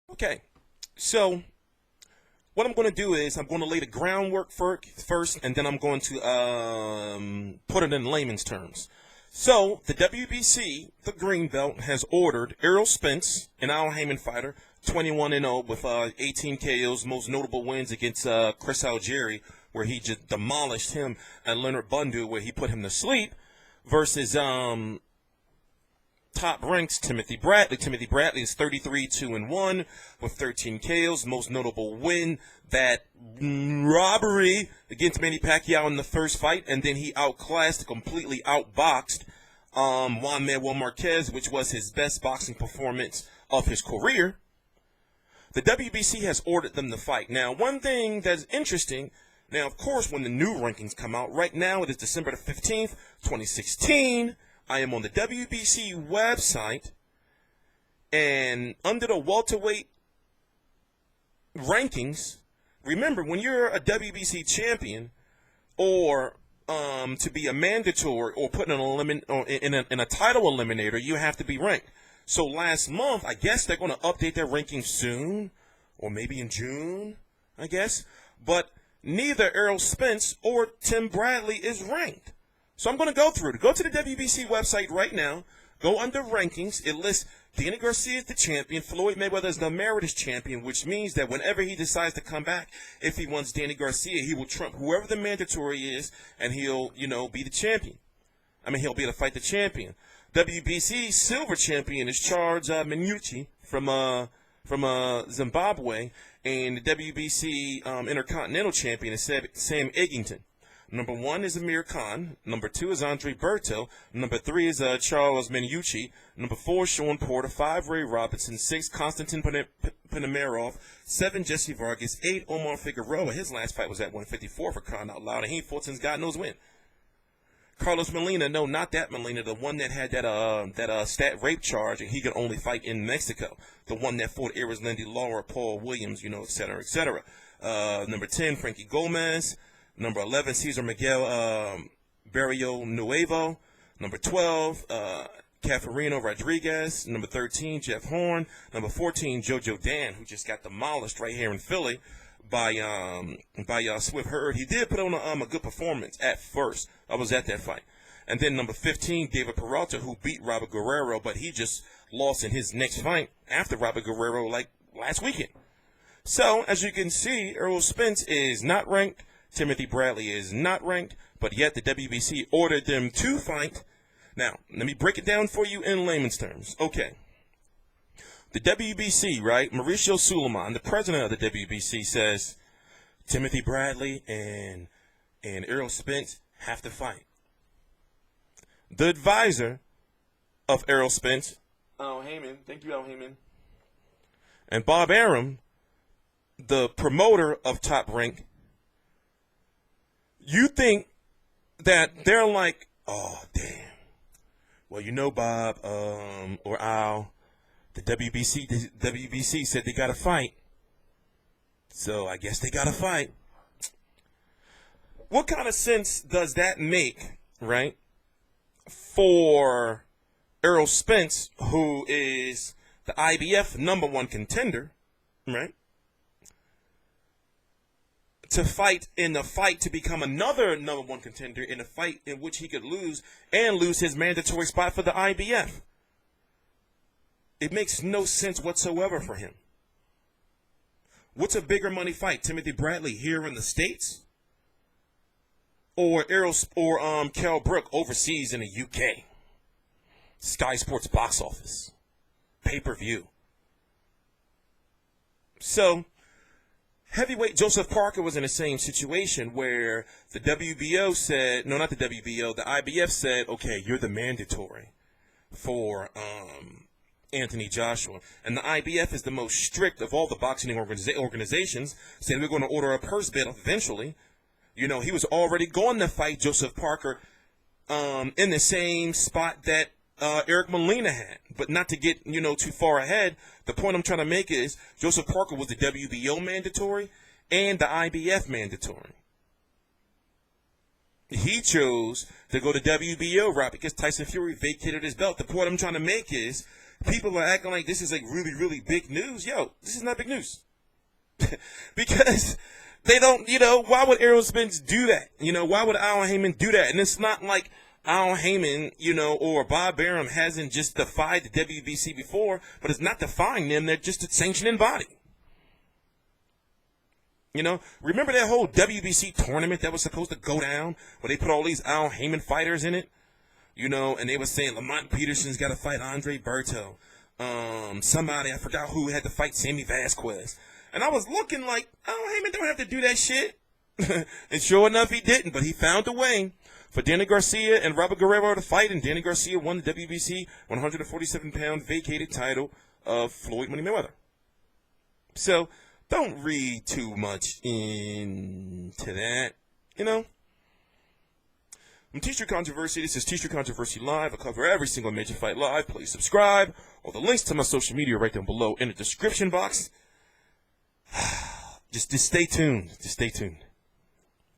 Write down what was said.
Okay, so what I'm going to do is I'm going to lay the groundwork first, and then I'm going to put it in layman's terms. So the WBC, the Green Belt, has ordered Errol Spence, an Al Haymon fighter, 21-0 with 18 KOs, most notable wins against Chris Algieri, where he just demolished him, and Leonard Bundu, where he put him to sleep, versus top ranks Timothy Bradley. Timothy Bradley is 33-2-1 with 13 KOs. Most notable win, that robbery against Manny Pacquiao in the first fight, and then he outclassed, completely outboxed Juan Manuel Marquez, which was his best boxing performance of his career. The WBC has ordered them to fight. Now, one thing that's interesting, now, of course, when the new rankings come out, right now it is December the 15th, 2016. I am on the WBC website, and under the welterweight rankings, remember, when you're a WBC champion, or to be a mandatory or put in in a title eliminator, you have to be ranked. So last month, I guess they're going to update their rankings soon, or maybe in June, I guess. But neither Errol Spence or Tim Bradley is ranked. So I'm going to go through it. Go to the WBC website right now. Go under rankings. It lists Danny Garcia as the champion. Floyd Mayweather is the emeritus champion, which means that whenever he decides to come back, if he wants Danny Garcia, he will trump whoever the mandatory is, and he'll, be the champion. I mean, he'll be able to fight the champion. WBC silver champion is Charles Minucci from Zimbabwe, and the WBC Intercontinental champion is Sam Eggington. Number 1 is Amir Khan. Number 2 is Andre Berto. Number 3 is Charles Minucci. Number 4, Sean Porter. 5, Ray Robinson. 6, Konstantin Panamerov. 7, Jesse Vargas. 8, Omar Figueroa. His last fight was at 154 for crying out loud, and he ain't fought since God knows when. Carlos Molina, no, not that Molina, the one that had that stat rape charge, and he could only fight in Mexico. The one that fought Iris Lindy, Laura, Paul Williams, et cetera, et cetera. Number 10, Frankie Gomez. Number 11, Cesar Miguel Barrio Nuevo. Number 12, Cafarino Rodriguez. Number 13, Jeff Horn. Number 14, Jojo Dan, who just got demolished right here in Philly by Swift Hurd. He did put on a good performance at first. I was at that fight. And then number 15, David Peralta, who beat Robert Guerrero, but he just lost in his next fight after Robert Guerrero, like last weekend. So, as you can see, Errol Spence is not ranked. Timothy Bradley is not ranked, but yet the WBC ordered them to fight. Now, let me break it down for you in layman's terms. Okay. The WBC, right? Mauricio Suleiman, the president of the WBC, says Timothy Bradley and Errol Spence have to fight. The advisor of Errol Spence, Al Haymon, thank you, Al Haymon, and Bob Arum, the promoter of Top Rank, you think that they're like, oh, damn. Well, Bob, or Al, the WBC said they got to fight. So I guess they got to fight. What kind of sense does that make, right, for Errol Spence, who is the IBF number 1 contender, right, to fight in a fight to become another number 1 contender in a fight in which he could lose his mandatory spot for the IBF? It makes no sense whatsoever for him. What's a bigger money fight, Timothy Bradley here in the States, or Kell Brook overseas in the UK? Sky Sports box office, pay-per-view. So, heavyweight Joseph Parker was in the same situation where the WBO said, no, not the WBO, the IBF said, okay, you're the mandatory for Anthony Joshua. And the IBF is the most strict of all the boxing organizations, said we're going to order a purse bid eventually. He was already going to fight Joseph Parker in the same spot that Eric Molina had. But not to get, too far ahead, the point I'm trying to make is Joseph Parker was the WBO mandatory and the IBF mandatory. He chose to go the WBO route because Tyson Fury vacated his belt. The point I'm trying to make is people are acting like this is like really, really big news. Yo, this is not big news. Because they don't, why would Errol Spence do that? Why would Al Haymon do that? And it's not like Al Haymon, or Bob Arum hasn't just defied the WBC before, but it's not defying them. They're just a sanctioning body. Remember that whole WBC tournament that was supposed to go down where they put all these Al Haymon fighters in it? And they were saying Lamont Peterson's got to fight Andre Berto. Somebody, I forgot who, had to fight Sammy Vasquez. And I was looking like, Haymon don't have to do that shit. And sure enough, he didn't. But he found a way for Danny Garcia and Robert Guerrero to fight. And Danny Garcia won the WBC 147-pound vacated title of Floyd Money Mayweather. So don't read too much into that, I'm TstreeT Controversy. This is TstreeT Controversy Live. I cover every single major fight live. Please subscribe. All the links to my social media right down below in the description box. Just stay tuned. Just stay tuned.